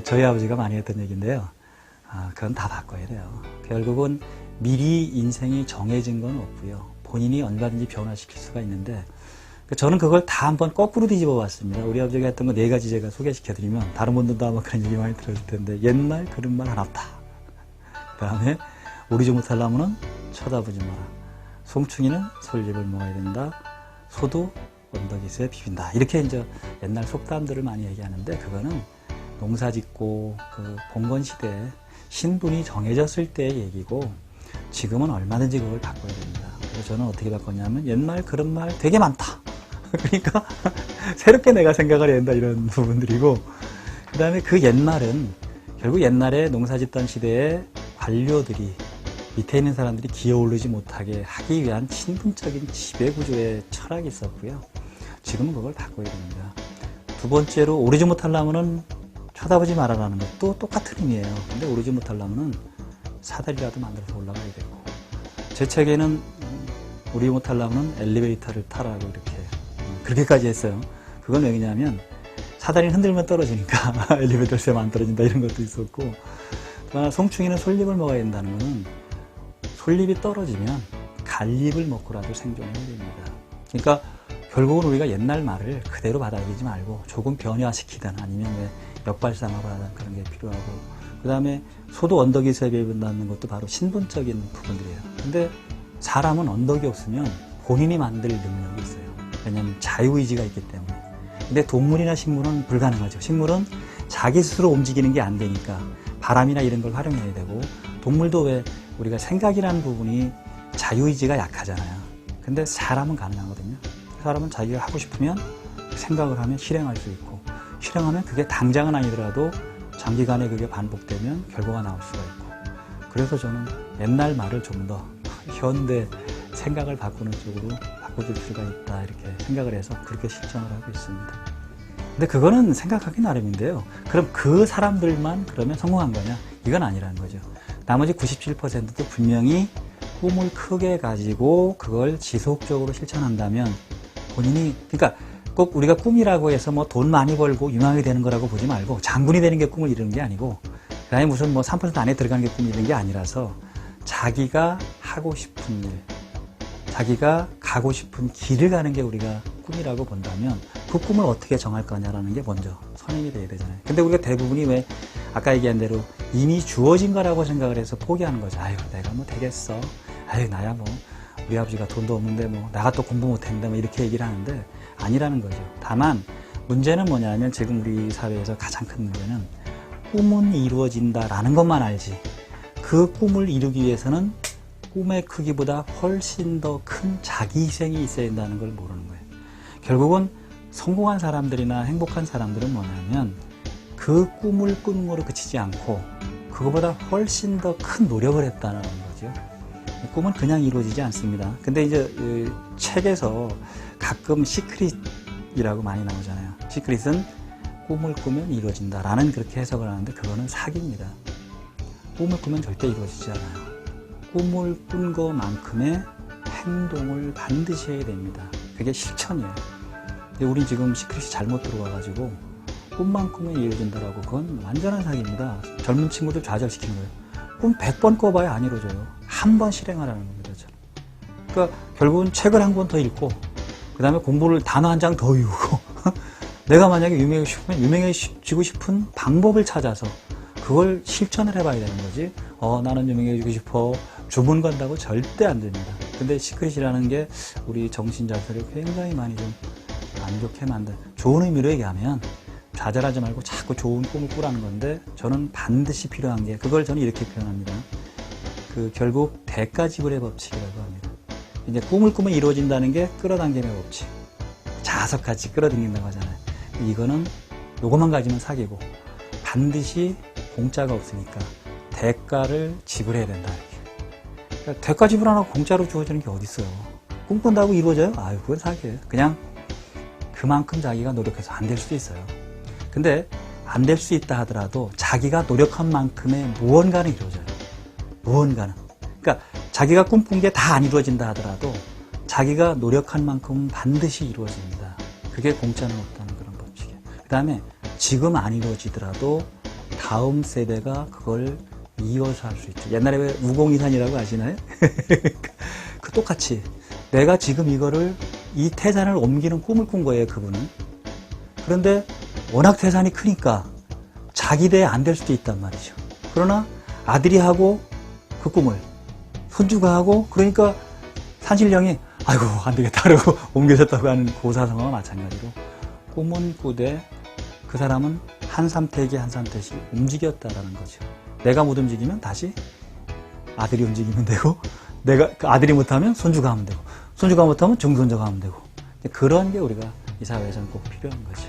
저희 아버지가 많이 했던 얘기인데요. 그건 다 바꿔야 돼요. 결국은 미리 인생이 정해진 건 없고요. 본인이 얼마든지 변화시킬 수가 있는데, 저는 그걸 다 한번 거꾸로 뒤집어 봤습니다. 우리 아버지가 했던 거 4가지 제가 소개시켜드리면, 다른 분들도 아마 그런 얘기 많이 들었을 텐데, 옛날 그런 말 하나 없다. 그 다음에, 오리지 못할 나무는 쳐다보지 마라. 송충이는 솔잎을 먹어야 된다. 소도 언덕이스에 비빈다. 이렇게 이제 옛날 속담들을 많이 얘기하는데, 그거는 농사 짓고 그 봉건 시대에 신분이 정해졌을 때의 얘기고, 지금은 얼마든지 그걸 바꿔야 됩니다. 그래서 저는 어떻게 바꿨냐면, 옛날 그런 말 되게 많다. 그러니까 새롭게 내가 생각을 해야 된다, 이런 부분들이고, 그 다음에 그 옛말은 결국 옛날에 농사 짓던 시대에 관료들이 밑에 있는 사람들이 기어오르지 못하게 하기 위한 신분적인 지배구조의 철학이 있었고요. 지금은 그걸 바꿔야 됩니다. 두 번째로, 오르지 못할 나무는 쳐다보지 말아라는 것도 똑같은 의미예요. 근데 오르지 못할 나무는 사다리라도 만들어서 올라가야 되고, 제 책에는 오르지 못할 나무는 엘리베이터를 타라고 이렇게 그렇게까지 했어요. 그건 왜냐하면 사다리는 흔들면 떨어지니까 엘리베이터 세면 안 떨어진다, 이런 것도 있었고, 또 하나, 송충이는 솔잎을 먹어야 된다는 것은 솔잎이 떨어지면 갈잎을 먹고라도 생존해야 됩니다. 그러니까 결국은 우리가 옛날 말을 그대로 받아들이지 말고 조금 변화시키든, 아니면 왜 역발상으로 하든 그런 게 필요하고, 그 다음에 소도 언덕 위에 비빈다는 것도 바로 신분적인 부분들이에요. 근데 사람은 언덕이 없으면 본인이 만들 능력이 있어요. 왜냐하면 자유의지가 있기 때문에. 근데 동물이나 식물은 불가능하죠. 식물은 자기 스스로 움직이는 게 안 되니까 바람이나 이런 걸 활용해야 되고, 동물도 왜 우리가 생각이라는 부분이 자유의지가 약하잖아요. 근데 사람은 가능하거든요. 사람은 자기가 하고 싶으면 생각을 하면 실행할 수 있고, 실행하면 그게 당장은 아니더라도 장기간에 그게 반복되면 결과가 나올 수가 있고, 그래서 저는 옛날 말을 좀 더 현대 생각을 바꾸는 쪽으로 바꿔줄 수가 있다, 이렇게 생각을 해서 그렇게 실천을 하고 있습니다. 근데 그거는 생각하기 나름인데요. 그럼 그 사람들만 그러면 성공한 거냐? 이건 아니라는 거죠. 나머지 97%도 분명히 꿈을 크게 가지고 그걸 지속적으로 실천한다면 본인이, 그러니까 꼭 우리가 꿈이라고 해서 뭐 돈 많이 벌고 유명하게 되는 거라고 보지 말고, 장군이 되는 게 꿈을 이루는 게 아니고, 그 다음에 무슨 뭐 3% 안에 들어가는 게 꿈을 이루는 게 아니라서, 자기가 하고 싶은 일, 자기가 가고 싶은 길을 가는 게 우리가 꿈이라고 본다면, 그 꿈을 어떻게 정할 거냐라는 게 먼저 선임이 돼야 되잖아요. 근데 우리가 대부분이 왜 아까 얘기한 대로 이미 주어진 거라고 생각을 해서 포기하는 거죠. 아유, 내가 뭐 되겠어. 아유, 나야 뭐 우리 아버지가 돈도 없는데 뭐 나가 또 공부 못했는데 뭐 이렇게 얘기를 하는데, 아니라는 거죠. 다만 문제는 뭐냐면, 지금 우리 사회에서 가장 큰 문제는 꿈은 이루어진다라는 것만 알지, 그 꿈을 이루기 위해서는 꿈의 크기보다 훨씬 더 큰 자기 희생이 있어야 된다는 걸 모르는 거예요. 결국은 성공한 사람들이나 행복한 사람들은 뭐냐면, 그 꿈을 꿈으로 그치지 않고 그거보다 훨씬 더 큰 노력을 했다는 거죠. 꿈은 그냥 이루어지지 않습니다. 근데 이제 책에서 가끔 시크릿이라고 많이 나오잖아요. 시크릿은 꿈을 꾸면 이루어진다라는 그렇게 해석을 하는데, 그거는 사기입니다. 꿈을 꾸면 절대 이루어지지 않아요. 꿈을 꾼 것만큼의 행동을 반드시 해야 됩니다. 그게 실천이에요. 근데 우리 지금 시크릿이 잘못 들어와가지고 꿈만 꾸면 이루어진다라고, 그건 완전한 사기입니다. 젊은 친구들 좌절시키는 거예요. 꿈 100번 꿔봐야 안 이루어져요. 한 번 실행하라는 겁니다. 저는. 그러니까 결국은 책을 한 권 더 읽고, 그 다음에 공부를 단어 한 장 더 외우고, 내가 만약에 유명해지고 싶은 방법을 찾아서 그걸 실천을 해봐야 되는 거지, 나는 유명해지고 싶어, 주문 건다고 절대 안 됩니다. 근데 시크릿이라는 게 우리 정신자세를 굉장히 많이 좀 안 좋게 만든, 좋은 의미로 얘기하면 좌절하지 말고 자꾸 좋은 꿈을 꾸라는 건데, 저는 반드시 필요한 게, 그걸 저는 이렇게 표현합니다. 결국 대가지불의 법칙이라고 합니다. 이제 꿈을 꾸면 이루어진다는 게 끌어당김의 법칙. 자석같이 끌어당긴다고 하잖아요. 이거는 요것만 가지면 사기고, 반드시 공짜가 없으니까 대가를 지불해야 된다, 이렇게. 그러니까 대가 지불 안 하고 공짜로 주어지는 게 어디 있어요. 꿈꾼다고 이루어져요? 아유, 그건 사기예요. 그냥 그만큼 자기가 노력해서 안 될 수도 있어요. 근데 안 될 수 있다 하더라도 자기가 노력한 만큼의 무언가는 이루어져요. 무언가는. 그러니까 자기가 꿈꾼 게 다 안 이루어진다 하더라도 자기가 노력한 만큼 반드시 이루어집니다. 그게 공짜는 없다는 그런 법칙이에요. 그 다음에 지금 안 이루어지더라도 다음 세대가 그걸 이어서 할 수 있죠. 옛날에 왜 우공이산이라고 아시나요? 그 똑같이 내가 지금 이거를 이 태산을 옮기는 꿈을 꾼 거예요, 그분은. 그런데 워낙 태산이 크니까 자기 대에 안 될 수도 있단 말이죠. 그러나 아들이 하고 그 꿈을 손주가 하고, 그러니까 산신령이 아이고 안 되겠다 그러고 옮겨졌다고 하는 고사성어와 마찬가지로 꿈은 꾸되 그 사람은 한삼태기 한삼태씩 움직였다라는 거죠. 내가 못 움직이면 다시 아들이 움직이면 되고, 내가 그 아들이 못하면 손주가 하면 되고, 손주가 못하면 증손자가 하면 되고, 그런 게 우리가 이 사회에서는 꼭 필요한 거죠.